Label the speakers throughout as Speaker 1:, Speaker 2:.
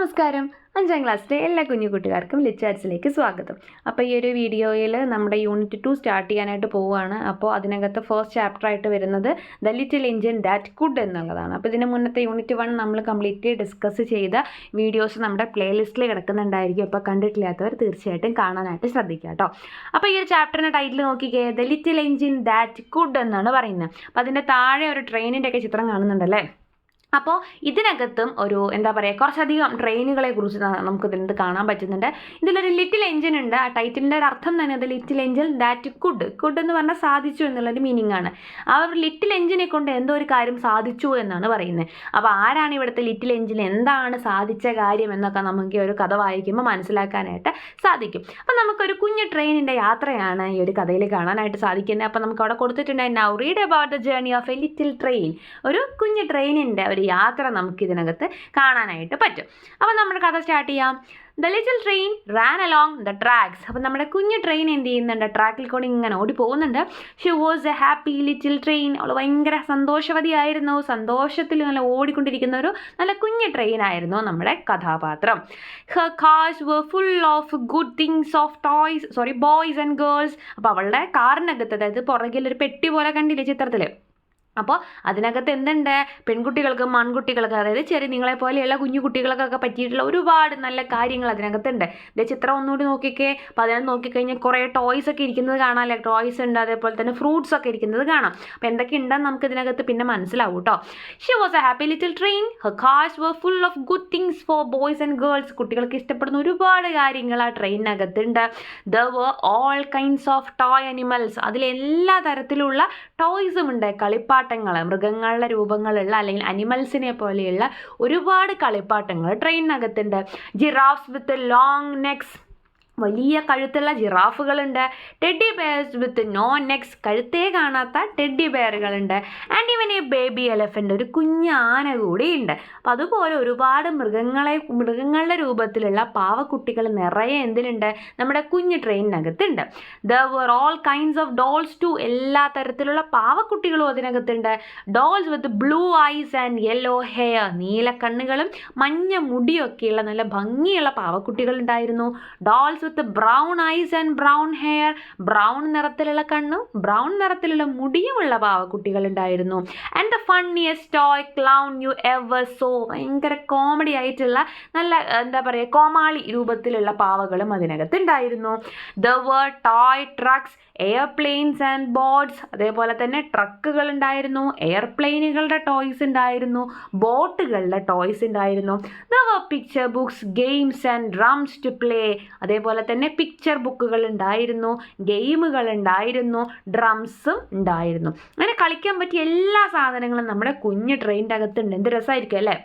Speaker 1: നമസ്കാരം. 5ാം ക്ലാസ്സിലെ എല്ലാ കുഞ്ഞു കൂട്ടുകാർക്കും ലിച്ചാറ്റ്സിലേക്ക് സ്വാഗതം. അപ്പോൾ ഈ ഒരു വീഡിയോയിൽ നമ്മുടെ യൂണിറ്റ് 2 സ്റ്റാർട്ട് ചെയ്യാനായിട്ട് പോവുകയാണ്. അപ്പോൾ അതിനകത്ത് ഫസ്റ്റ് ചാപ്റ്റർ ആയിട്ട് വരുന്നത് the little engine that could എന്നുള്ളതാണ്. അപ്പോൾ ഇതിന് മുന്നത്തെ യൂണിറ്റ് 1 നമ്മൾ കംപ്ലീറ്റ്ലി ഡിസ്കസ് ചെയ്ത വീഡിയോസ് നമ്മുടെ പ്ലേലിസ്റ്റിൽ കിടക്കുന്നുണ്ടായിരിക്കും. അപ്പോൾ കണ്ടിട്ടില്ലാത്തവർ തീർച്ചയായിട്ടും കാണാനായിട്ട് ശ്രദ്ധിക്കുക കേട്ടോ. അപ്പോൾ ഈ ഒരു ചാപ്റ്ററിൻ്റെ ടൈറ്റിൽ നോക്കിക്കേ, the little engine that could എന്നാണ് പറയുന്നത്. അപ്പോൾ അതിൻ്റെ താഴെ ഒരു ട്രെയിനിൻ്റെ ഒക്കെ ചിത്രം കാണുന്നുണ്ടല്ലേ. അപ്പോൾ ഇതിനകത്തും ഒരു എന്താ പറയുക, കുറച്ചധികം ട്രെയിനുകളെ കുറിച്ച് നമുക്ക് ഇതിനകത്ത് കാണാൻ പറ്റുന്നുണ്ട്. ഇതിലൊരു ലിറ്റിൽ എഞ്ചിൻ ഉണ്ട്. ആ ടൈറ്റിലിൻ്റെ ഒരു അർത്ഥം തന്നെ അത് ലിറ്റിൽ എഞ്ചിൻ ദാറ്റ് കുഡ് എന്ന് പറഞ്ഞാൽ സാധിച്ചു എന്നുള്ളൊരു മീനിങ് ആണ്. ആ ഒരു ലിറ്റിൽ എഞ്ചിനെ കൊണ്ട് എന്തോ ഒരു കാര്യം സാധിച്ചു എന്നാണ് പറയുന്നത്. അപ്പോൾ ആരാണ് ഇവിടുത്തെ ലിറ്റിൽ എഞ്ചിൻ, എന്താണ് സാധിച്ച കാര്യം എന്നൊക്കെ നമുക്ക് ഒരു കഥ വായിക്കുമ്പോൾ മനസ്സിലാക്കാനായിട്ട് സാധിക്കും. അപ്പോൾ നമുക്കൊരു കുഞ്ഞു ട്രെയിനിൻ്റെ യാത്രയാണ് ഈ ഒരു കഥയിൽ കാണാനായിട്ട് സാധിക്കുന്നത്. അപ്പോൾ നമുക്ക് അവിടെ കൊടുത്തിട്ടുണ്ട്, now read about the journey of A little train. ഒരു കുഞ്ഞു ട്രെയിനിൻ്റെ ഒരു യാത്ര നമുക്കിതിനകത്ത് കാണാനായിട്ട് പറ്റും. അപ്പോൾ നമ്മുടെ കഥ സ്റ്റാർട്ട് ചെയ്യാം. The little train ran along the tracks. അപ്പോൾ നമ്മുടെ കുഞ്ഞു ട്രെയിൻ എന്ത് ചെയ്യുന്നുണ്ട്, ട്രാക്കിൽ കൂടി ഇങ്ങനെ ഓടി പോകുന്നുണ്ട്. Xi was a happy little train. അവൾ ഭയങ്കര സന്തോഷവതിയായിരുന്നു, സന്തോഷത്തിൽ നല്ല ഓടിക്കൊണ്ടിരിക്കുന്ന ഒരു നല്ല കുഞ്ഞു ട്രെയിനായിരുന്നു നമ്മുടെ കഥാപാത്രം. Her cars were full of good things of boys and girls. അപ്പോൾ അവളുടെ കാറിനകത്ത്, അതായത് പുറകിലൊരു പെട്ടി പോലെ കണ്ടില്ലേ ചിത്രത്തിൽ, അപ്പോൾ അതിനകത്ത് എന്തുണ്ട്, പെൺകുട്ടികൾക്കും ആൺകുട്ടികൾക്കും, അതായത് നിങ്ങളെ പോലെയുള്ള കുഞ്ഞു കുട്ടികൾക്കൊക്കെ പറ്റിയിട്ടുള്ള ഒരുപാട് നല്ല കാര്യങ്ങൾ അതിനകത്തുണ്ട്. ഇതേ ചിത്രം ഒന്നുകൂടി നോക്കിക്കേ. അപ്പോൾ അതിനകത്ത് നോക്കിക്കഴിഞ്ഞാൽ കുറേ ടോയ്സ് ഒക്കെ ഇരിക്കുന്നത് കാണാമല്ലേ. ടോയ്സ് ഉണ്ട്, അതേപോലെ തന്നെ ഫ്രൂട്ട്സ് ഒക്കെ ഇരിക്കുന്നത് കാണാം. അപ്പോൾ എന്തൊക്കെ ഉണ്ടെന്ന് നമുക്ക് ഇതിനകത്ത് പിന്നെ മനസ്സിലാവും കേട്ടോ. She was a happy little train. Her cars were full of good things for boys and girls. കുട്ടികൾക്ക് ഇഷ്ടപ്പെടുന്ന ഒരുപാട് കാര്യങ്ങൾ ആ ട്രെയിനകത്തുണ്ട്. There were all kinds of toy animals. അതിലെല്ലാ തരത്തിലുള്ള ടോയ്സും ഉണ്ട്, കളിപ്പാട്ടങ്ങൾ, മൃഗങ്ങളുടെ രൂപങ്ങളുള്ള അല്ലെങ്കിൽ അനിമൽസിനെ പോലെയുള്ള ഒരുപാട് കളിപ്പാട്ടങ്ങൾ ട്രെയിനകത്തുണ്ട്. Giraffes with long necks. വലിയ കഴുത്തുള്ള ജിറാഫുകളുണ്ട്. Teddy bears with no necks. കഴുത്തേ കാണാത്ത ടെഡി ബെയറുകളുണ്ട്. And even a baby elephant. ഒരു കുഞ്ഞ് ആന കൂടിയുണ്ട്. അപ്പം അതുപോലെ ഒരുപാട് മൃഗങ്ങളുടെ രൂപത്തിലുള്ള പാവക്കുട്ടികൾ നിറയെ എന്തിലുണ്ട്, നമ്മുടെ കുഞ്ഞ് ട്രെയിനിനകത്തുണ്ട്. There were all kinds of dolls too. എല്ലാ തരത്തിലുള്ള പാവക്കുട്ടികളും അതിനകത്തുണ്ട്. Dolls with blue eyes and yellow hair. നീല കണ്ണുകളും മഞ്ഞ മുടിയൊക്കെയുള്ള നല്ല ഭംഗിയുള്ള പാവക്കുട്ടികൾ ഉണ്ടായിരുന്നു. Dolls with brown eyes and brown hair. Brown നിറത്തിലുള്ള കണ്ണും ബ്രൗൺ നിറത്തിലുള്ള മുടിയുമുള്ള പാവക്കുട്ടികൾ ഉണ്ടായിരുന്നു. And the funniest toy clown you ever saw. ഭയങ്കര കോമഡി ആയിട്ടുള്ള നല്ല എന്താ പറയുക, കോമാളി രൂപത്തിലുള്ള പാവകളും അതിനകത്ത് ഉണ്ടായിരുന്നു. The were toy trucks, airplanes and boats. അതേപോലെ തന്നെ ട്രക്കുകൾ ഉണ്ടായിരുന്നു, എയർപ്ലെയിനുകളുടെ ടോയ്സ് ഉണ്ടായിരുന്നു, ബോട്ടുകളുടെ ടോയ്സ് ഉണ്ടായിരുന്നു. The were picture books, games and drums to play. അതേപോലെ തന്നെ പിക്ചർ ബുക്കുകൾ ഉണ്ടായിരുന്നു, ഗെയിമുകൾ ഉണ്ടായിരുന്നു, ഡ്രംസും ഉണ്ടായിരുന്നു. അങ്ങനെ കളിക്കാൻ പറ്റിയ എല്ലാ സാധനങ്ങളും നമ്മുടെ കുഞ്ഞു ട്രെയിനിൻ്റെ അകത്തുണ്ട്. എന്ത് രസമായിരിക്കും അല്ലേ.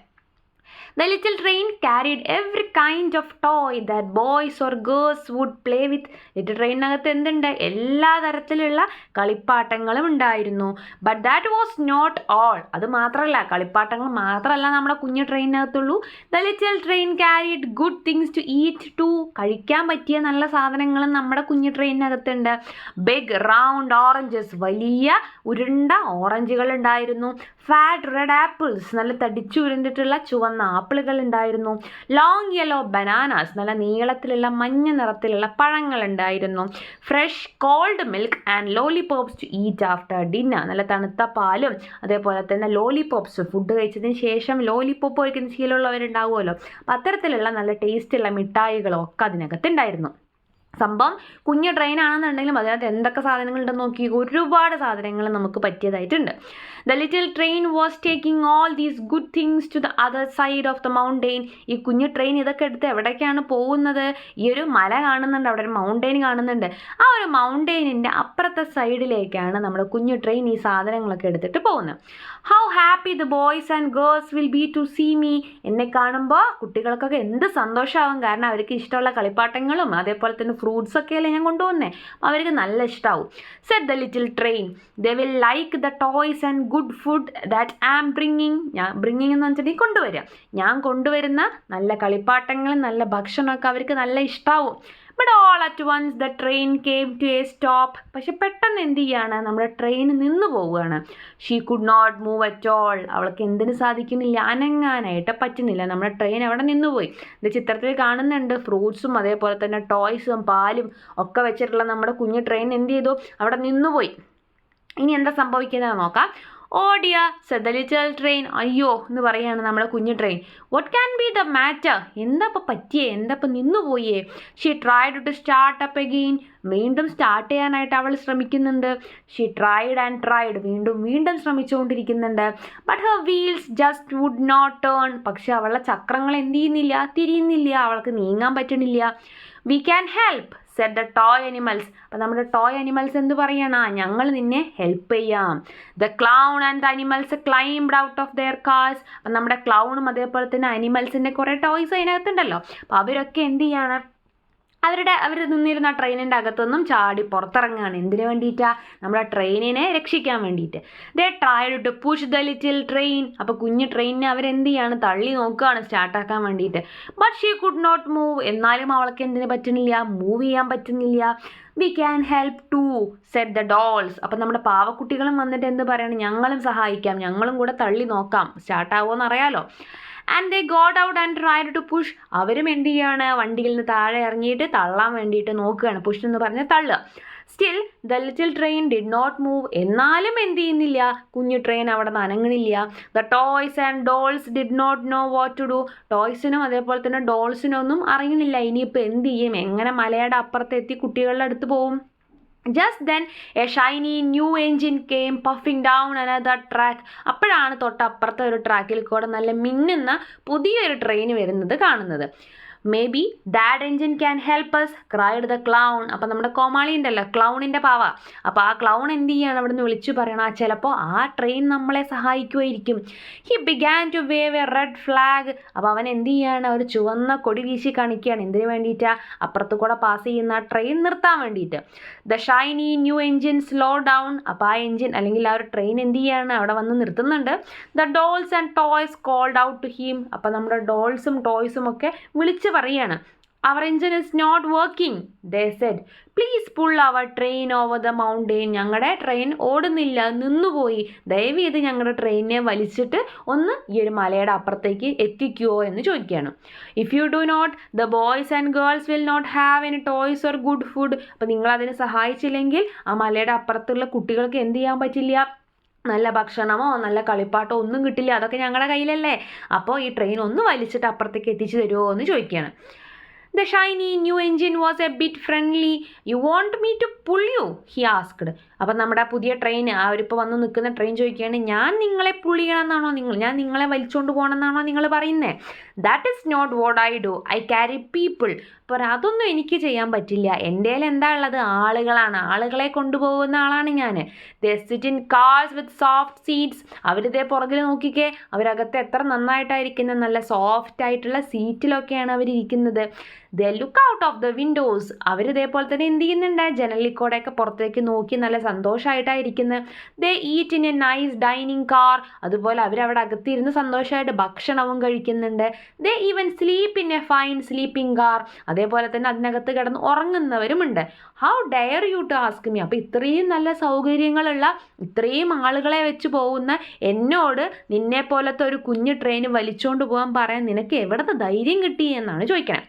Speaker 1: The little train carried every kind of toy that boys or girls would play with. ലിറ്റിൽ ട്രെയിനകത്ത് എന്തുണ്ട്, എല്ലാ തരത്തിലുള്ള കളിപ്പാട്ടങ്ങളും ഉണ്ടായിരുന്നു. But that was not all. അത് മാത്രമല്ല, കളിപ്പാട്ടങ്ങൾ മാത്രമല്ല നമ്മുടെ കുഞ്ഞു ട്രെയിനകത്തുള്ളൂ. The little train carried good things to eat too. കഴിക്കാൻ പറ്റിയ നല്ല സാധനങ്ങളും നമ്മുടെ കുഞ്ഞു ട്രെയിനകത്തുണ്ട്. Big round oranges. വലിയ ഉരുണ്ട ഓറഞ്ചുകൾ ഉണ്ടായിരുന്നു. Fat red apples. നല്ല തടിച്ചു ഉരുണ്ടിട്ടുള്ള ചുവന്ന ആപ്പിളുകൾ ഉണ്ടായിരുന്നു. Long yellow bananas. നല്ല നീളത്തിലുള്ള മഞ്ഞ നിറത്തിലുള്ള പഴങ്ങൾ ഉണ്ടായിരുന്നു. Fresh cold milk and lollipops to eat after dinner. നല്ല തണുത്ത പാലും അതേപോലെ തന്നെ ലോലിപോപ്സ്. ഫുഡ് കഴിച്ചതിന് ശേഷം ലോലിപോപ്പ് കഴിക്കുന്ന ശീലമുള്ളവരുണ്ടാവുമല്ലോ. അപ്പം അത്തരത്തിലുള്ള നല്ല ടേസ്റ്റുള്ള മിഠായികളും ഒക്കെ അതിനകത്ത് ഉണ്ടായിരുന്നു. സംഭവം കുഞ്ഞു ട്രെയിനാണെന്നുണ്ടെങ്കിലും അതിനകത്ത് എന്തൊക്കെ സാധനങ്ങളുണ്ടെന്ന് നോക്കി, ഒരുപാട് സാധനങ്ങൾ നമുക്ക് പറ്റിയതായിട്ടുണ്ട്. The little train was taking all these good things to the other side of the mountain. ഈ കുഞ്ഞു ട്രെയിൻ ഇതൊക്കെ എടുത്ത് എവിടേക്കാണ് പോകുന്നത്, ഈ ഒരു മല കാണുന്നുണ്ട്, അവിടെ ഒരു മൗണ്ടെയിൻ കാണുന്നുണ്ട്. ആ ഒരു മൗണ്ടെയിനിൻ്റെ അപ്പുറത്തെ സൈഡിലേക്കാണ് നമ്മുടെ കുഞ്ഞു ട്രെയിൻ ഈ സാധനങ്ങളൊക്കെ എടുത്തിട്ട് പോകുന്നത്. How happy the boys and girls will be to see me. എന്നെ കാണുമ്പോൾ കുട്ടികൾക്കൊക്കെ എന്ത് സന്തോഷമാവും, കാരണം അവർക്ക് ഇഷ്ടമുള്ള കളിപ്പാട്ടങ്ങളും അതേപോലെ തന്നെ ഫ്രൂട്ട്സൊക്കെ അല്ലേ ഞാൻ കൊണ്ടുവന്നേ, അവർക്ക് നല്ല ഇഷ്ടമാവും. Said the little train, they will like the toys and good food that I am bringing. Bringing എന്ന് വെച്ചിട്ടുണ്ടെങ്കിൽ കൊണ്ടുവരിക. ഞാൻ കൊണ്ടുവരുന്ന നല്ല കളിപ്പാട്ടങ്ങളും നല്ല ഭക്ഷണമൊക്കെ അവർക്ക് നല്ല ഇഷ്ടമാവും. But all at once the train came to a stop. പക്ഷെ പെട്ടെന്ന് എന്ത് ചെയ്യാണ്, നമ്മുടെ ട്രെയിൻ നിന്ന് പോവുകയാണ്. She could not move at all. അവൾക്ക് എന്തിനു സാധിക്കുന്നില്ല, അനങ്ങാനായിട്ട് പറ്റുന്നില്ല. നമ്മുടെ ട്രെയിൻ അവിടെ നിന്നുപോയി. ഇത് ചിത്രത്തിൽ കാണുന്നുണ്ട്, ഫ്രൂട്ട്സും അതേപോലെ തന്നെ ടോയ്സും പാലും ഒക്കെ വെച്ചിട്ടുള്ള നമ്മുടെ കുഞ്ഞു ട്രെയിൻ എന്ത് ചെയ്തു, അവിടെ നിന്നുപോയി. ഇനി എന്താ സംഭവിക്കുന്നത് നോക്കാം. Oh dear said the little train. അയ്യോ എന്ന് പറയാണ് നമ്മുടെ കുഞ്ഞു train. What can be the matter? എന്താ ഇപ്പം പറ്റിയേ, എന്താ ഇപ്പം നിന്നുപോയേ? She tried to start up again. വീണ്ടും സ്റ്റാർട്ട് ചെയ്യാനായിട്ട് അവൾ ശ്രമിക്കുന്നുണ്ട്. She tried and tried. വീണ്ടും ശ്രമിച്ചുകൊണ്ടിരിക്കുന്നുണ്ട്. But her wheels just would not turn. പക്ഷെ അവളുടെ ചക്രങ്ങൾ എന്ത് ചെയ്യുന്നില്ല, തിരിയുന്നില്ല, അവൾക്ക് നീങ്ങാൻ പറ്റണില്ല. We can help said the toy animals. അപ്പം നമ്മുടെ ടോയ് അനിമൽസ് എന്ത് പറയണ, ഞങ്ങൾ നിന്നെ ഹെൽപ്പ് ചെയ്യാം. The clown and the animals climbed out of their cars. അപ്പം നമ്മുടെ ക്ലൗണും അതേപോലെ തന്നെ അനിമൽസിൻ്റെ കുറേ ടോയ്സ് അതിനകത്തുണ്ടല്ലോ. അപ്പോൾ അവരൊക്കെ എന്ത് ചെയ്യാണ്, അവർ നിന്നിരുന്ന ട്രെയിനിൻ്റെ അകത്തുനിന്നും ചാടി പുറത്തിറങ്ങുകയാണ്. എന്തിനു വേണ്ടിയിട്ടാണ്, നമ്മുടെ ട്രെയിനിനെ രക്ഷിക്കാൻ വേണ്ടിയിട്ട്. They tried to push the little train. അപ്പോൾ കുഞ്ഞു ട്രെയിനിനെ അവരെന്ത് ചെയ്യാണ്, തള്ളി നോക്കുകയാണ് സ്റ്റാർട്ടാക്കാൻ വേണ്ടിയിട്ട്. But she could not move. എന്നാലും അവൾക്ക് എന്തിനു പറ്റുന്നില്ല, മൂവ് ചെയ്യാൻ പറ്റുന്നില്ല. We can help to said the dolls. അപ്പം നമ്മുടെ പാവക്കുട്ടികളും വന്നിട്ട് എന്ത് പറയണം, ഞങ്ങളും സഹായിക്കാം, ഞങ്ങളും കൂടെ തള്ളി നോക്കാം സ്റ്റാർട്ടാവുമോ എന്നറിയാലോ. And they got out and tried to push. അവരും എന്ത് ചെയ്യാണ്, വണ്ടിയിൽ നിന്ന് താഴെ ഇറങ്ങിയിട്ട് തള്ളാൻ വേണ്ടിയിട്ട് നോക്കുകയാണ്. പുഷ് എന്ന് പറഞ്ഞാൽ തള്ളുക. Still the little train did not move. എന്നാലും എന്ത് ചെയ്യുന്നില്ല, കുഞ്ഞു ട്രെയിൻ അവിടെ നിന്ന് അനങ്ങണില്ല. The toys and dolls did not know what to do. ടോയ്സിനും അതേപോലെ തന്നെ ഡോൾസിനൊന്നും അറിയണില്ല ഇനിയിപ്പോൾ എന്ത് ചെയ്യും, എങ്ങനെ മലയുടെ അപ്പുറത്തെത്തി കുട്ടികളുടെ അടുത്ത് പോവും. Just then a shiny new engine came puffing down another track. അപ്പോഴാണ് തൊട്ടപ്പുറത്തെ ഒരു ട്രാക്കിൽ കൂടെ നല്ല മിന്നുന്ന പുതിയൊരു ട്രെയിൻ വരുന്നത് കാണുന്നത്. Maybe that engine can help us cried the clown. അപ്പം നമ്മുടെ കോമാളി ഉണ്ടല്ലോ, ക്ലൗണിൻ്റെ പാവ. അപ്പോൾ ആ ക്ലൗൺ എന്ത് ചെയ്യാണ്, അവിടെ നിന്ന് വിളിച്ചു പറയണം, ചിലപ്പോൾ ആ ട്രെയിൻ നമ്മളെ സഹായിക്കുമായിരിക്കും. He began to wave a red flag. അപ്പോൾ അവൻ എന്ത് ചെയ്യാണ്, ഒരു ചുവന്ന കൊടി വീശി കാണിക്കുകയാണ്. എന്തിനു വേണ്ടിയിട്ടാണ്, അപ്പുറത്ത് കൂടെ പാസ് ചെയ്യുന്ന ആ ട്രെയിൻ നിർത്താൻ വേണ്ടിയിട്ട്. The shiny new engine slow down. അപ്പോൾ ആ എൻജിൻ അല്ലെങ്കിൽ ആ ഒരു ട്രെയിൻ എന്ത് ചെയ്യാണ്, അവിടെ വന്ന് നിർത്തുന്നുണ്ട്. The dolls and toys called out to him. അപ്പോൾ നമ്മുടെ ഡോൾസും ടോയ്സും ഒക്കെ വിളിച്ച് പറയാണ്, our engine is not working. They said please pull our train over the mountain. ഞങ്ങളുടെ ട്രെയിൻ ഓടുന്നില്ല, നിന്നുപോയി, ദയവ് ചെയ്ത് ഞങ്ങളുടെ ട്രെയിനിനെ വലിച്ചിട്ട് ഒന്ന് ഈ ഒരു മലയുടെ അപ്പുറത്തേക്ക് എത്തിക്കുമോ എന്ന് ചോദിക്കുകയാണ്. If you do not the boys and girls will not have any toys or good food. അപ്പോൾ നിങ്ങളതിനെ സഹായിച്ചില്ലെങ്കിൽ ആ മലയുടെ അപ്പുറത്തുള്ള കുട്ടികൾക്ക് എന്ത് ചെയ്യാൻ പറ്റില്ല, നല്ല ഭക്ഷണമോ നല്ല കളിപ്പാട്ടോ ഒന്നും കിട്ടില്ല, അതൊക്കെ ഞങ്ങളുടെ കയ്യിലല്ലേ. അപ്പോൾ ഈ ട്രെയിൻ ഒന്ന് വലിച്ചിട്ട് അപ്പുറത്തേക്ക് എത്തിച്ചു തരുമോ എന്ന് ചോദിക്കുകയാണ്. The shiny new engine was a bit friendly. You want me to pull you, he asked. അപ്പം നമ്മുടെ പുതിയ ട്രെയിൻ, അവരിപ്പോൾ വന്ന് നിൽക്കുന്ന ട്രെയിൻ ചോദിക്കുകയാണ്, ഞാൻ നിങ്ങളെ പുൾ ചെയ്യണമെന്നാണോ, ഞാൻ നിങ്ങളെ വലിച്ചുകൊണ്ട് പോകണമെന്നാണോ നിങ്ങൾ പറയുന്നത്? That is not what I do, I carry people. അപ്പോൾ അതൊന്നും എനിക്ക് ചെയ്യാൻ പറ്റില്ല. എൻ്റെ കയ്യിൽ എന്താ ഉള്ളത്, ആളുകളാണ്, ആളുകളെ കൊണ്ടുപോകുന്ന ആളാണ് ഞാൻ. They sit in cars with soft seats. അവരിതേ പുറകിൽ നോക്കിക്കേ, അവരകത്ത് എത്ര നന്നായിട്ടായിരിക്കുന്നത്, നല്ല സോഫ്റ്റ് ആയിട്ടുള്ള സീറ്റിലൊക്കെയാണ് അവരിയ്ക്കുന്നത്. They look out of the windows. അവരിതേപോലെ തന്നെ എന്ത് ചെയ്യുന്നുണ്ട്, ജനലിൽ കൂടെയൊക്കെ പുറത്തേക്ക് നോക്കി നല്ല സന്തോഷമായിട്ടായിരിക്കുന്നത്. They eat in a nice dining car. അതുപോലെ അവരവിടെ അകത്തിരുന്ന് സന്തോഷമായിട്ട് ഭക്ഷണവും കഴിക്കുന്നുണ്ട്. They even sleep in a fine sleeping car. അതേപോലെ തന്നെ അതിനകത്ത് കിടന്ന് ഉറങ്ങുന്നവരുമുണ്ട്. How dare you to ask me. അപ്പോൾ ഇത്രയും നല്ല സൗകര്യങ്ങളുള്ള ഇത്രയും ആളുകളെ വെച്ച് പോകുന്ന എന്നോട് നിന്നെ പോലത്തെ ഒരു കുഞ്ഞു ട്രെയിൻ വലിച്ചുകൊണ്ട് പോകാൻ പറയാൻ നിനക്ക് എവിടുത്തെ ധൈര്യം കിട്ടി എന്നാണ് ചോദിക്കണേ.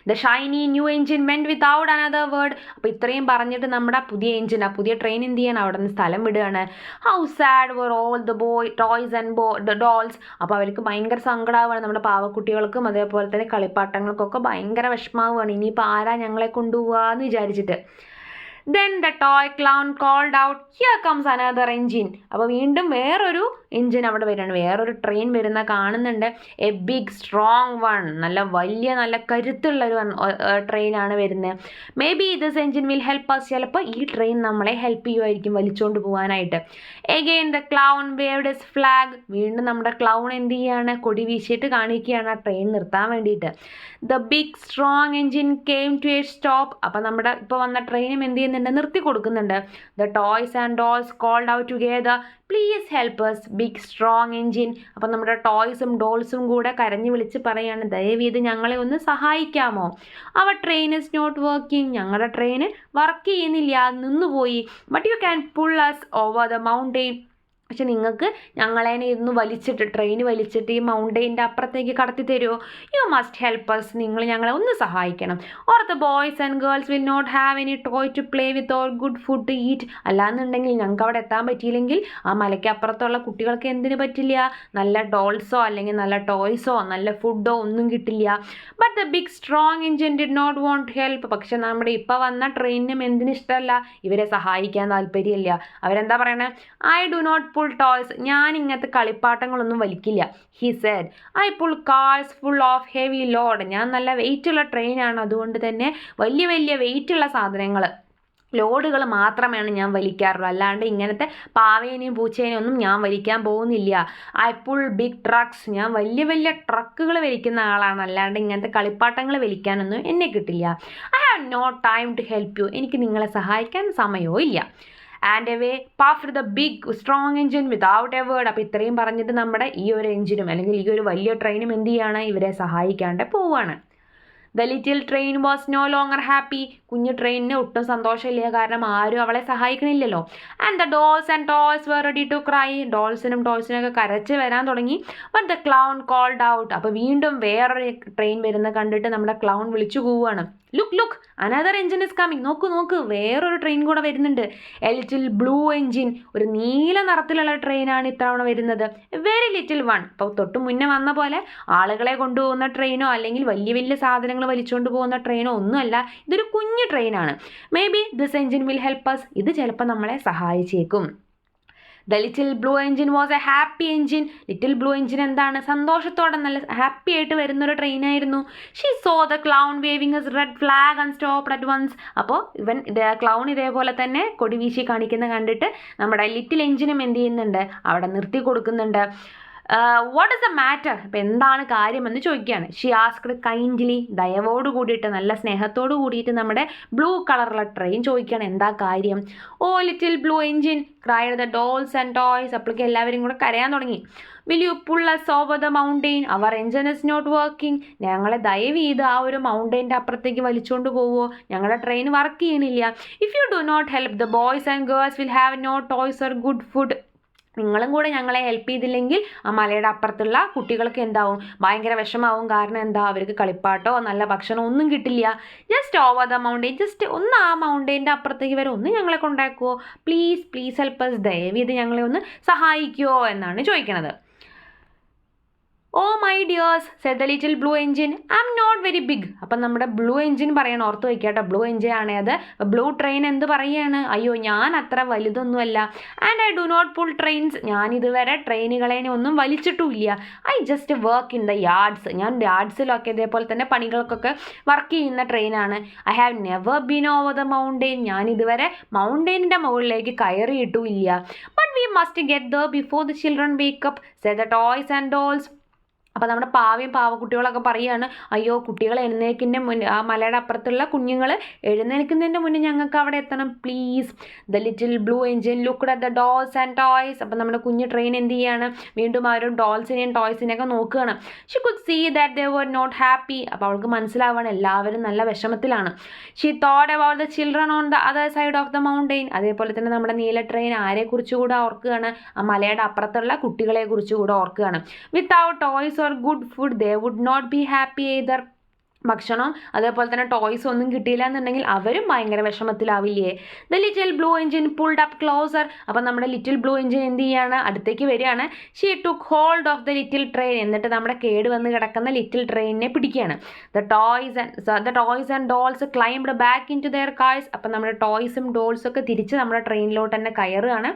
Speaker 1: The shiny new engine went without another word. അപ്പോൾ ഇത്രയും പറഞ്ഞിട്ട് നമ്മുടെ പുതിയ എൻജിൻ, ആ പുതിയ ട്രെയിൻ എന്ത് ചെയ്യണം, അവിടെ നിന്ന് സ്ഥലം വിടുകയാണ്. How sad were all the toys and dolls. അപ്പോൾ അവർക്ക് ഭയങ്കര സങ്കടമാവുകയാണ്, നമ്മുടെ പാവക്കുട്ടികൾക്കും അതേപോലെ തന്നെ കളിപ്പാട്ടങ്ങൾക്കൊക്കെ ഭയങ്കര വിഷമാവുകയാണ്. ഇനിയിപ്പോൾ ആരാ ഞങ്ങളെ കൊണ്ടുപോവുക എന്ന് വിചാരിച്ചിട്ട്. Then the toy clown called out, here comes another engine. അപ്പോൾ വീണ്ടും വേറൊരു എൻജിൻ അവിടെ വരികയാണ്, വേറൊരു ട്രെയിൻ വരുന്ന കാണുന്നുണ്ട്. A big strong one. നല്ല വലിയ നല്ല കരുത്തുള്ളൊരു ട്രെയിനാണ് വരുന്നത്. Maybe this engine will help us. ചിലപ്പോൾ ഈ ട്രെയിൻ നമ്മളെ ഹെൽപ്പ് ചെയ്യുമായിരിക്കും വലിച്ചുകൊണ്ട് പോകാനായിട്ട്. Again the clown waved his flag. വീണ്ടും നമ്മുടെ ക്ലൗൺ എന്ത് ചെയ്യാണ്, കൊടി വീശിയിട്ട് കാണിക്കുകയാണ് ആ ട്രെയിൻ നിർത്താൻ വേണ്ടിയിട്ട്. The big strong engine came to a stop. അപ്പോൾ നമ്മുടെ ഇപ്പോൾ വന്ന ട്രെയിനും എന്ത് ചെയ്യുന്നുണ്ട്, ചെയ്യുന്നുണ്ട്, നിർത്തി കൊടുക്കുന്നുണ്ട്. The toys and dolls called out together please help us, big strong engine. അപ്പം നമ്മുടെ ടോയ്സും ഡോൾസും കൂടെ കരഞ്ഞു വിളിച്ച് പറയാണ്, ദയവീത് ഞങ്ങളെ ഒന്ന് സഹായിക്കാമോ? അവർ ട്രെയിൻ ഇസ് നോട്ട് വർക്കിംഗ്, ഞങ്ങളുടെ ട്രെയിന് വർക്ക് ചെയ്യുന്നില്ല, നിന്നുപോയി. But you can pull us over the mountain, പക്ഷെ നിങ്ങൾക്ക് ഞങ്ങളെ ഇന്ന് വലിച്ചിട്ട് ട്രെയിൻ വലിച്ചിട്ട് ഈ മൗണ്ടെയിൻ്റെ അപ്പുറത്തേക്ക് കടത്തി തരുമോ? യു മസ്റ്റ് ഹെൽപ്പ് us, നിങ്ങൾ ഞങ്ങളെ ഒന്ന് സഹായിക്കണം. Or the boys and girls will not have any toy to play with or good food to eat. അല്ലാന്നുണ്ടെങ്കിൽ ഞങ്ങൾക്ക് അവിടെ എത്താൻ പറ്റിയില്ലെങ്കിൽ ആ മലയ്ക്കപ്പുറത്തുള്ള കുട്ടികൾക്ക് എന്തിനു പറ്റില്ല? നല്ല ഡോൾസോ അല്ലെങ്കിൽ നല്ല ടോയ്സോ നല്ല ഫുഡോ ഒന്നും കിട്ടില്ല. But the big strong engine did not want help. പക്ഷെ നമ്മുടെ ഇപ്പോൾ വന്ന ട്രെയിനിനും എന്തിനും ഇഷ്ടമല്ല, ഇവരെ സഹായിക്കാൻ താല്പര്യമില്ല. അവരെന്താ പറയണേ? I do not pull toys, ഞാൻ ഇങ്ങനത്തെ കളിപ്പാട്ടങ്ങളൊന്നും വലിക്കില്ല. He said I pull cars full of heavy load, ഞാൻ നല്ല വെയിറ്റുള്ള ട്രെയിനാണ്, അതുകൊണ്ട് തന്നെ വലിയ വലിയ വെയിറ്റുള്ള സാധനങ്ങൾ ലോഡുകൾ മാത്രമാണ് ഞാൻ വലിക്കാറുള്ളൂ, അല്ലാണ്ട് ഇങ്ങനത്തെ പാവേനെയും പൂച്ചേനെയും ഒന്നും ഞാൻ വലിക്കാൻ പോകുന്നില്ല. ഐ പുൾ ബിഗ് ട്രക്സ്, ഞാൻ വലിയ വലിയ ട്രക്കുകൾ വലിക്കുന്ന ആളാണ്, അല്ലാണ്ട് ഇങ്ങനത്തെ കളിപ്പാട്ടങ്ങൾ വലിക്കാനൊന്നും എന്നെ കിട്ടില്ല. I have no time to help you, എനിക്ക് നിങ്ങളെ സഹായിക്കാൻ സമയവും ഇല്ല. And away puffed the big strong engine without a word. അപ്പോൾ ഇത്രയും പറഞ്ഞിട്ട് നമ്മുടെ ഈ ഒരു എൻജിനും അല്ലെങ്കിൽ ഈ ഒരു വലിയ ട്രെയിനും എന്ത് ചെയ്യാണ്? ഇവരെ സഹായിക്കാണ്ട് പോവുകയാണ്. The little train was no longer happy, കുഞ്ഞു ട്രെയിനിന് ഒട്ടും സന്തോഷമില്ല, കാരണം ആരും അവളെ സഹായിക്കണില്ലല്ലോ. And the dolls and toys were ready to cry, ഡോൾസിനും ടോയ്സിനൊക്കെ കരച്ച് വരാൻ തുടങ്ങി. But the clown called out, അപ്പോൾ വീണ്ടും വേറൊരു ട്രെയിൻ വരുന്ന കണ്ടിട്ട് നമ്മുടെ ക്ലൗൺ വിളിച്ചു പോവുകയാണ്, look look another engine is coming, നോക്ക് നോക്ക് വേറൊരു ട്രെയിൻ കൂടെ വരുന്നുണ്ട്. എ ലിറ്റിൽ ബ്ലൂ എൻജിൻ, ഒരു നീല നിറത്തിലുള്ള ട്രെയിനാണ് ഇത്തവണ വരുന്നത്. വെരി ലിറ്റിൽ വൺ, ഇപ്പോൾ തൊട്ട് മുന്നേ വന്ന പോലെ ആളുകളെ കൊണ്ടുപോകുന്ന ട്രെയിനോ അല്ലെങ്കിൽ വലിയ വലിയ സാധനങ്ങൾ വലിച്ചുകൊണ്ട് പോകുന്ന ട്രെയിനോ ഒന്നുമല്ല, ഇതൊരു കുഞ്ഞു ട്രെയിനാണ്. Maybe this engine will help us, ഇത് ചിലപ്പോൾ നമ്മളെ സഹായിച്ചേക്കും. The little blue engine was a happy engine, little blue engine എന്താണ്? സന്തോഷത്തോടെ നല്ല ഹാപ്പി ആയിട്ട് വരുന്നൊരു ട്രെയിനായിരുന്നു. She saw the clown waving his red flag and stopped at once. അപ്പോൾ ക്ലൗൺ ഇതേപോലെ തന്നെ കൊടി വീശി കാണിക്കുന്ന കണ്ടിട്ട് നമ്മുടെ ലിറ്റിൽ എൻജിനും എന്ത് ചെയ്യുന്നുണ്ട്? അവിടെ നിർത്തി കൊടുക്കുന്നുണ്ട്. വാട്ട് ഇസ് ദ മാറ്റർ, ഇപ്പം എന്താണ് കാര്യമെന്ന് ചോദിക്കുകയാണ്. ഷീ ആസ്ക്ഡ് കൈൻഡ്ലി, ദയവോട് കൂടിയിട്ട് നല്ല സ്നേഹത്തോട് കൂടിയിട്ട് നമ്മുടെ ബ്ലൂ കളറുള്ള ട്രെയിൻ ചോദിക്കുകയാണ്, എന്താ കാര്യം? Oh little blue engine cried the dolls and toys, അപ്പോഴേക്കും എല്ലാവരും കൂടെ കരയാൻ തുടങ്ങി. Will you pull us over the mountain, our engine is not working, ഞങ്ങളെ ദയവ് ചെയ്ത് ആ ഒരു മൗണ്ടെയിൻ്റെ അപ്പുറത്തേക്ക് വലിച്ചുകൊണ്ട് പോവുമോ? ഞങ്ങളുടെ ട്രെയിൻ വർക്ക് ചെയ്യണില്ല. If you do not help the boys and girls will have no toys or good food, നിങ്ങളും കൂടെ ഞങ്ങളെ ഹെൽപ്പ് ചെയ്തില്ലെങ്കിൽ ആ മലയുടെ അപ്പുറത്തുള്ള കുട്ടികൾക്ക് എന്താവും? ഭയങ്കര വിഷമാവും. കാരണം എന്താ? അവർക്ക് കളിപ്പാട്ടോ നല്ല ഭക്ഷണം ഒന്നും കിട്ടില്ല. Just over the mountain, just ഒന്ന് ആ മൗണ്ടെയിൻ്റെ അപ്പുറത്തേക്ക് വരെ ഒന്ന് ഞങ്ങളെ കൊണ്ടാക്കുമോ? പ്ലീസ് പ്ലീസ് ഹെൽപ്പ് us, ദയവീത് ഞങ്ങളെ ഒന്ന് സഹായിക്കുമോ എന്നാണ് ചോദിക്കണത്. Oh my dears said the little blue engine I am not very big. അപ്പം നമ്മുടെ ബ്ലൂ എൻജിൻ പറയണം, ഓർത്ത് വയ്ക്കാട്ടോ, ബ്ലൂ എൻജിൻ ആണ് അത്. ബ്ലൂ ട്രെയിൻ എന്ത് പറയുകയാണ്? അയ്യോ ഞാൻ അത്ര വലുതൊന്നുമല്ല. And I do not pull trains, ഞാൻ ഇതുവരെ ട്രെയിനുകളെ ഒന്നും വലിച്ചിട്ടുമില്ല. I just work in the yards, ഞാൻ യാർഡ്സിലൊക്കെ ഇതേപോലെ തന്നെ പണികൾക്കൊക്കെ വർക്ക് ചെയ്യുന്ന ട്രെയിനാണ്. I have never been over the mountain, ഞാൻ ഇതുവരെ മൗണ്ടെയിനിൻ്റെ മുകളിലേക്ക് കയറിയിട്ടുമില്ല. But we must get there before the children wake up said the toys and dolls. അപ്പോൾ നമ്മുടെ പാവക്കുട്ടികളൊക്കെ പറയുകയാണ്, അയ്യോ കുട്ടികൾ എഴുന്നേൽക്കുന്നതിൻ്റെ മുന്നേ, ആ മലയുടെ അപ്പുറത്തുള്ള കുഞ്ഞുങ്ങൾ എഴുന്നേൽക്കുന്നതിൻ്റെ മുന്നേ ഞങ്ങൾക്ക് അവിടെ എത്തണം please. The little blue engine looked at the dolls and toys. അപ്പോൾ നമ്മുടെ കുഞ്ഞു ട്രെയിൻ എന്ത് ചെയ്യാണ്? വീണ്ടും ആ ഒരു ഡോൾസിനെയും ടോയ്സിനെയൊക്കെ നോക്കുകയാണ്. She could see that they were not happy. അപ്പോൾ അവൾക്ക് മനസ്സിലാവുകയാണ് എല്ലാവരും നല്ല വിഷമത്തിലാണ്. She thought about the children on the other side of the mountain. അതേപോലെ തന്നെ നമ്മുടെ നീല ട്രെയിൻ ആരെക്കുറിച്ച് കൂടെ ഓർക്കുകയാണ്? ആ മലയുടെ അപ്പുറത്തുള്ള കുട്ടികളെ കുറിച്ച് കൂടെ ഓർക്കുകയാണ്. Without toys or good food they would not be happy either. ഭക്ഷണം അതേപോലെ തന്നെ ടോയ്സ് ഒന്നും കിട്ടിയില്ല എന്നുണ്ടെങ്കിൽ അവരും ഭയങ്കര വിഷമത്തിലാവില്ലേ? The little blue engine pulled up closer. അപ്പം നമ്മുടെ ലിറ്റിൽ ബ്ലൂ എൻജിൻ എന്ത് ചെയ്യാണ്? അടുത്തേക്ക് വരികയാണ്. She took hold of the little train. എന്നിട്ട് നമ്മുടെ കേട് വന്ന് കിടക്കുന്ന ലിറ്റിൽ ട്രെയിനിനെ പിടിക്കുകയാണ്. The toys and dolls climbed back into their cars. അപ്പം നമ്മുടെ ടോയ്സും ഡോൾസും ഒക്കെ തിരിച്ച് നമ്മുടെ ട്രെയിനിലോട്ട് തന്നെ കയറുകയാണ്.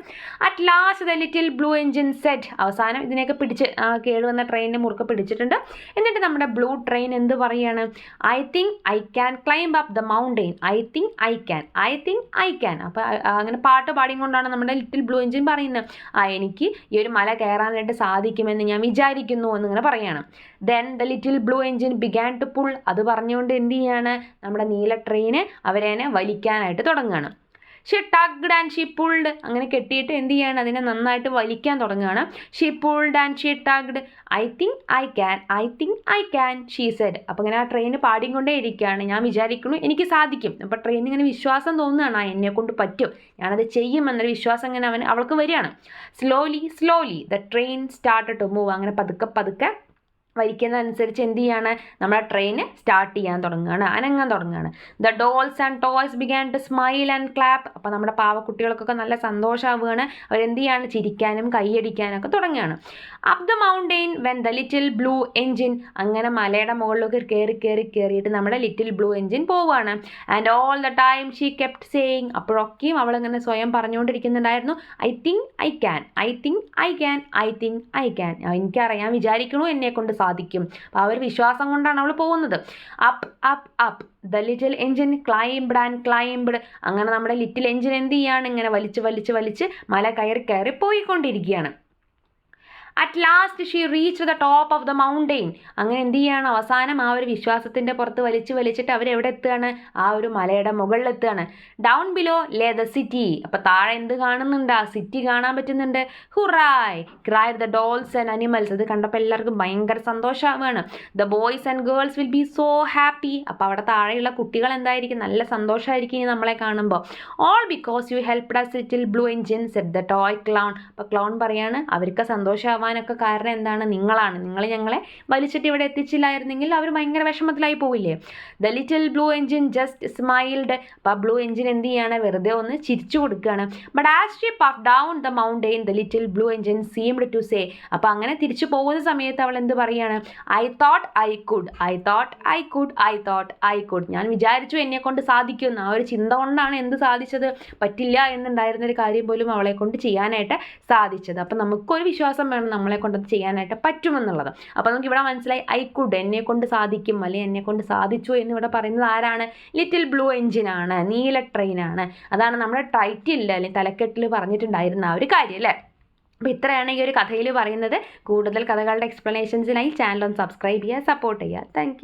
Speaker 1: At last the little blue engine set. അവസാനം ഇതിനെയൊക്കെ പിടിച്ച് കേട് വന്ന ട്രെയിനിനെ മുറുക്കെ പിടിച്ചിട്ടുണ്ട്. എന്നിട്ട് നമ്മുടെ ബ്ലൂ ട്രെയിൻ എന്ത് പറയുകയാണ്? I think I can climb up the mountain, I think I can. അപ്പോൾ അങ്ങനെ പാട്ട് പാടിക്കൊണ്ടാണ് നമ്മുടെ ലിറ്റിൽ ബ്ലൂ എൻജിൻ പറയുന്നത്, എനിക്ക് ഈ ഒരു മല കയറാനായിട്ട് സാധിക്കുമെന്ന് ഞാൻ വിചാരിക്കുന്നു എന്നിങ്ങനെ പറയുകയാണ്. Then the little blue engine began to pull. അത് പറഞ്ഞുകൊണ്ട് എന്ത് ചെയ്യാണ്? നമ്മുടെ നീല ട്രെയിന് അവരെ വലിക്കാനായിട്ട് തുടങ്ങുകയാണ്. She tugged and she pulled, അങ്ങനെ കെട്ടിയിട്ട് എന്ത് ചെയ്യാണ്, അതിനെ നന്നായിട്ട് വലിക്കാൻ തുടങ്ങുകയാണ്. She pulled and she tugged, I think I can, I think I can, she said. അപ്പോൾ ഇങ്ങനെ ആ ട്രെയിൻ പാടിക്കൊണ്ടേ ഇരിക്കുകയാണ്, ഞാൻ വിചാരിക്കുന്നു എനിക്ക് സാധിക്കും. അപ്പോൾ ട്രെയിൻ ഇങ്ങനെ വിശ്വാസം തോന്നുകയാണ്, എന്നെ കൊണ്ട് പറ്റും, ഞാനത് ചെയ്യും എന്നൊരു വിശ്വാസം ഇങ്ങനെ അവൾക്ക് വരികയാണ്. Slowly slowly the train started to move, അങ്ങനെ പതുക്കെ പതുക്കെ വലിക്കുന്നതനുസരിച്ച് എന്ത് ചെയ്യാണ്, നമ്മുടെ ട്രെയിന് സ്റ്റാർട്ട് ചെയ്യാൻ തുടങ്ങുകയാണ്, അനങ്ങാൻ തുടങ്ങുകയാണ്. The dolls and toys began to smile and clap, അപ്പോൾ നമ്മുടെ പാവക്കുട്ടികൾക്കൊക്കെ നല്ല സന്തോഷമാവുകയാണ്, അവരെന്ത് ചെയ്യാണ്, ചിരിക്കാനും കൈയടിക്കാനൊക്കെ തുടങ്ങുകയാണ്. Up the mountain when the little blue engine, അങ്ങനെ മലയുടെ മുകളിലൊക്കെ കയറിയിട്ട് നമ്മുടെ ലിറ്റിൽ ബ്ലൂ എൻജിൻ പോവുകയാണ്. And all the time she kept saying, അപ്പോഴൊക്കെയും അവളിങ്ങനെ സ്വയം പറഞ്ഞുകൊണ്ടിരിക്കുന്നുണ്ടായിരുന്നു, I think I can, I think I can, I think I can, എനിക്കറിയാം, വിചാരിക്കണു എന്നെ കൊണ്ട് സാധിക്കും. അപ്പോൾ ആ ഒരു വിശ്വാസം കൊണ്ടാണ് അവൾ പോകുന്നത്. Up up up the little engine climbed and climbed, അങ്ങനെ നമ്മുടെ ലിറ്റിൽ എൻജിൻ എന്ത് ചെയ്യാണ്, ഇങ്ങനെ വലിച്ച് മല കയറി പോയിക്കൊണ്ടിരിക്കുകയാണ്. At last she reach the top of the mountain, അങ്ങനെ എന്ത് ചെയ്യാണ്, അവസാനം ആ ഒരു വിശ്വാസത്തിൻ്റെ പുറത്ത് വലിച്ചിട്ട് അവരെവിടെ എത്തുകയാണ്, ആ ഒരു മലയുടെ മുകളിലെത്തുകയാണ്. Down below lay the city, അപ്പോൾ താഴെ എന്ത് കാണുന്നുണ്ട്, ആ സിറ്റി കാണാൻ പറ്റുന്നുണ്ട്. Hurray cried the dolls and animals, അത് കണ്ടപ്പോൾ എല്ലാവർക്കും ഭയങ്കര സന്തോഷമാവുകയാണ്. The boys and girls will be so happy, അപ്പോൾ അവിടെ താഴെയുള്ള കുട്ടികൾ എന്തായിരിക്കും, നല്ല സന്തോഷമായിരിക്കും ഇനി നമ്മളെ കാണുമ്പോൾ. All because you helped us little blue engine said the toy clown, അപ്പോൾ ക്ലൗൺ പറയാണ്, അവർക്ക് സന്തോഷമാവാനൊക്കെ കാരണം എന്താണ്, നിങ്ങളാണ്, നിങ്ങൾ ഞങ്ങളെ വലിച്ചിട്ട് ഇവിടെ എത്തിച്ചില്ലായിരുന്നെങ്കിൽ അവർ ഭയങ്കര വിഷമത്തിലായി പോവില്ലേ. The little blue engine just smiled, അപ്പോൾ ബ്ലൂ എൻജിൻ എന്ത് ചെയ്യാണ്, വെറുതെ ഒന്ന് ചിരിച്ചു കൊടുക്കുകയാണ്. But as she puff down the mountain the little blue engine seemed to say, അപ്പോൾ അങ്ങനെ തിരിച്ചു പോകുന്ന സമയത്ത് അവൾ എന്ത് പറയുകയാണ്, I thought I could, I thought I could, I thought I could, ഞാൻ വിചാരിച്ചു എന്നെ കൊണ്ട് സാധിക്കും, ആ ഒരു ചിന്ത കൊണ്ടാണ് എന്ത് സാധിച്ചത്, പറ്റില്ല എന്നുണ്ടായിരുന്നൊരു കാര്യം പോലും അവളെ കൊണ്ട് ചെയ്യാനായിട്ട് സാധിച്ചത്. അപ്പം നമുക്കൊരു വിശ്വാസം വേണം, നമ്മളെ കൊണ്ട് അത് ചെയ്യാനായിട്ട് പറ്റുമെന്നുള്ളത്. അപ്പോൾ നമുക്ക് ഇവിടെ മനസ്സിലായി, ഐ കുഡ്, എന്നെ കൊണ്ട് സാധിക്കും, അല്ലെങ്കിൽ എന്നെ കൊണ്ട് സാധിച്ചു എന്നിവിടെ പറയുന്നത് ആരാണ്, ലിറ്റിൽ ബ്ലൂ എൻജിനാണ്, നീല ട്രെയിനാണ്. അതാണ് നമ്മുടെ ടൈറ്റിൽ അല്ലെങ്കിൽ തലക്കെട്ടിൽ പറഞ്ഞിട്ടുണ്ടായിരുന്ന ആ ഒരു കാര്യം അല്ലേ. അപ്പോൾ ഇത്രയാണ് ഈ ഒരു കഥയിൽ പറയുന്നത്. കൂടുതൽ കഥകളുടെ എക്സ്പ്ലനേഷൻസിനായി ചാനൽ ഒന്ന് സബ്സ്ക്രൈബ് ചെയ്യുക, സപ്പോർട്ട് ചെയ്യുക. താങ്ക്